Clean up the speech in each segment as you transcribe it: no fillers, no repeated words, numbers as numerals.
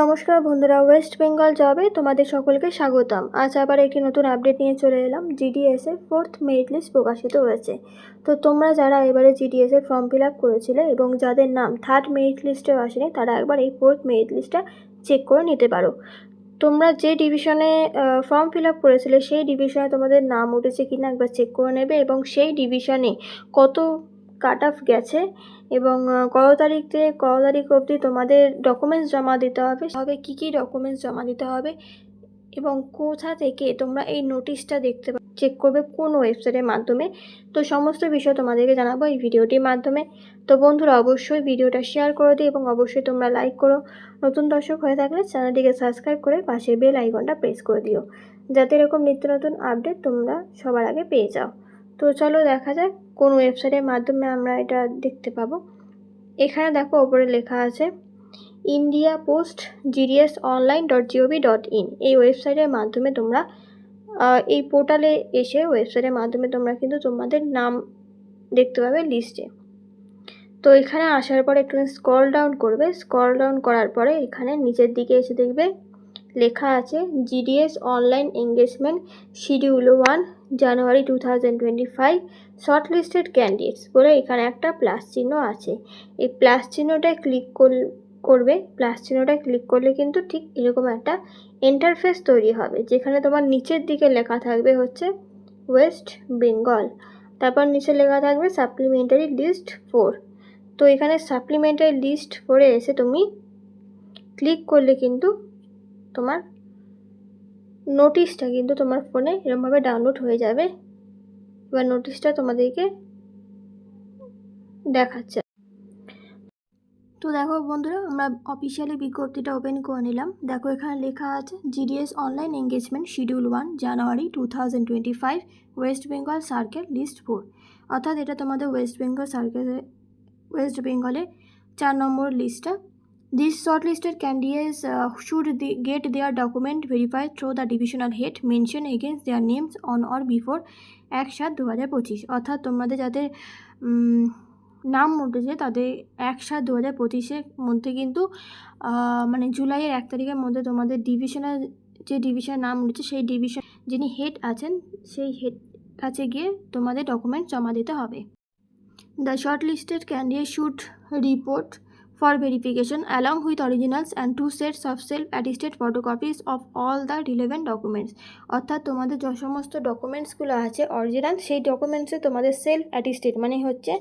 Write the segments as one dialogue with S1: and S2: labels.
S1: নমস্কার বন্ধুরা, ওয়েস্ট বেঙ্গল জবে তোমাদের সকলকে স্বাগতম। আজ আবার একটি নতুন আপডেট নিয়ে চলে এলাম। জিডিএস এর 4th মেরিট লিস্ট প্রকাশিত হয়েছে। তো তোমরা যারা এবারে জিডিএস এর ফর্ম ফিল আপ করেছিলে এবং যাদের নাম 3rd মেরিট লিস্টে আসেনি, তারা একবার এই 4th মেরিট লিস্টটা চেক করে নিতে পারো। তোমরা যে ডিভিশনে ফর্ম ফিল আপ করেছিলে সেই ডিভিশনে তোমাদের নাম উঠেছে কিনা একবার চেক করে নেবে, এবং সেই ডিভিশনে কত কাট অফ গেছে এবং কত তারিখ থেকে কত তারিখ অবধি তোমাদের ডকুমেন্টস জমা দিতে হবে কী কী ডকুমেন্টস জমা দিতে হবে এবং কোথা থেকে তোমরা এই নোটিশটা দেখতে চেক করবে, কোন ওয়েবসাইটের মাধ্যমে। তো সমস্ত বিষয় তোমাদেরকে জানাবো এই ভিডিওটির মাধ্যমে। তো বন্ধুরা, অবশ্যই ভিডিওটা শেয়ার করে দিও এবং অবশ্যই তোমরা লাইক করো। নতুন দর্শক হয়ে থাকলে চ্যানেলটিকে সাবস্ক্রাইব করে পাশে বেল আইকনটা প্রেস করে দিও, যাতে এরকম নিত্য নতুন আপডেট তোমরা সবার আগে পেয়ে যাও। তো চলো দেখা যাক কোন ওয়েবসাইটের মাধ্যমে আমরা এটা দেখতে পাবো। এখানে দেখো ওপরে লেখা আছে ইন্ডিয়া পোস্ট gds.online.gov.in। এই ওয়েবসাইটের মাধ্যমে তোমরা এই পোর্টালে এসে ওয়েবসাইটের মাধ্যমে তোমরা কিন্তু তোমাদের নাম দেখতে পাবে লিস্টে। তো এখানে আসার পরে একটু স্ক্রল ডাউন করবে। স্ক্রল ডাউন করার পরে এখানে নিচের দিকে এসে দেখবে লেখা আছে জিডিএস অনলাইন এঙ্গেজমেন্ট শিডিউল 1 জানুয়ারি 2025 শর্ট লিস্টেড ক্যান্ডিডেটস বলে এখানে একটা প্লাস চিহ্ন আছে। এই প্লাস চিহ্নটায় ক্লিক করবে। প্লাস চিহ্নটায় ক্লিক করলে কিন্তু ঠিক এরকম একটা ইন্টারফেস তৈরি হবে, যেখানে তোমার নিচের দিকে লেখা থাকবে হচ্ছে ওয়েস্ট বেঙ্গল, তারপর নিচে লেখা থাকবে সাপ্লিমেন্টারি লিস্ট 4। তো এখানে সাপ্লিমেন্টারি লিস্ট 4-এ এসে তুমি ক্লিক করলে কিন্তু তোমার নোটিশটা কিন্তু তোমার ফোনে এরকমভাবে ডাউনলোড হয়ে যাবে। এবার নোটিশটা তোমাদেরকে দেখাচ্ছে। তো দেখো বন্ধুরা, আমরা অফিসিয়ালি বিজ্ঞপ্তিটা ওপেন করে নিলাম। দেখো এখানে লেখা আছে জিডিএস অনলাইন এঙ্গেজমেন্ট শিডিউল 1 জানুয়ারি 2025 ওয়েস্ট বেঙ্গল সার্কেল লিস্ট 4। অর্থাৎ এটা তোমাদের ওয়েস্ট বেঙ্গলের 4 নম্বর লিস্টটা। These shortlisted candidates should get their document verified through the divisional head mentioned against their names on or before 1/7/2025। অর্থাৎ তোমাদের যাদের নাম উঠেছে তাদের 1/7/2025-এর মধ্যে কিন্তু মানে জুলাইয়ের 1 তারিখের মধ্যে তোমাদের ডিভিশনাল যে ডিভিশনের নাম উঠেছে সেই ডিভিশন যিনি হেড আছেন সেই হেড কাছে গিয়ে তোমাদের ডকুমেন্ট জমা দিতে হবে। The shortlisted candidate should report for verification along with originals and 2 sets of self-attested photocopies of all the relevant documents। অর্থাৎ তোমাদের যে সমস্ত ডকুমেন্টসগুলো আছে অরিজিনাল, সেই ডকুমেন্টসে তোমাদের সেলফ অ্যাটিস্টেড মানে হচ্ছে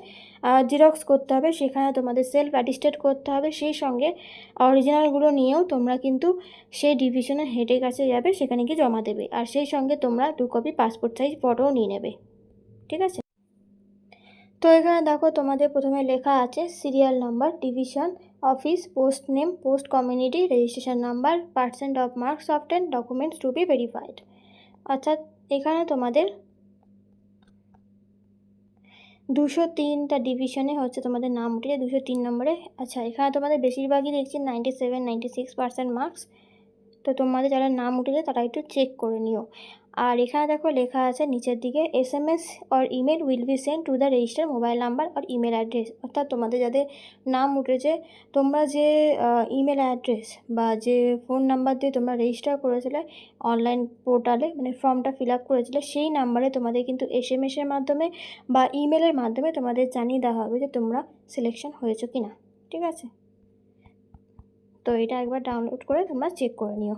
S1: জেরক্স করতে হবে, সেখানে তোমাদের সেলফ অ্যাটিস্টেড করতে হবে। সেই সঙ্গে অরিজিনালগুলো নিয়েও তোমরা কিন্তু সেই ডিভিশনের হেডের কাছে যাবে, সেখানে গিয়ে জমা দেবে। আর সেই সঙ্গে তোমরা 2 কপি পাসপোর্ট সাইজ ফটোও নিয়ে নেবে। ঠিক আছে? তো এখানে দেখো তোমাদের প্রথমে লেখা আছে serial number, division, office, post name, post community, registration number, percent of marks obtained, documents to be verified. অর্থাৎ এখানে তোমাদের 203টা ডিভিশনে হচ্ছে তোমাদের নাম উঠেছে 203 নম্বরে। আচ্ছা, এখানে তোমাদের বেশিরভাগই দেখছি 97-96% মার্কস। তো তোমাদের যারা নাম উঠেছে তারা একটু চেক করে নিও। আর এখানে দেখো লেখা আছে নিচের দিকে SMS or email will be send to the register mobile number আর ইমেল অ্যাড্রেস। অর্থাৎ তোমাদের যাদের নাম উঠেছে তোমরা যে ইমেল অ্যাড্রেস বা যে ফোন নাম্বার দিয়ে তোমরা রেজিস্টার করেছিলে অনলাইন পোর্টালে, মানে ফর্মটা ফিল আপ করেছিলে, সেই নাম্বারে তোমাদের কিন্তু SMS-এর মাধ্যমে বা ইমেলের মাধ্যমে তোমাদের জানিয়ে দেওয়া হবে যে তোমরা সিলেকশন হয়েছো কি না। ঠিক আছে? তো এটা একবার ডাউনলোড করে তোমরা চেক করে নিও।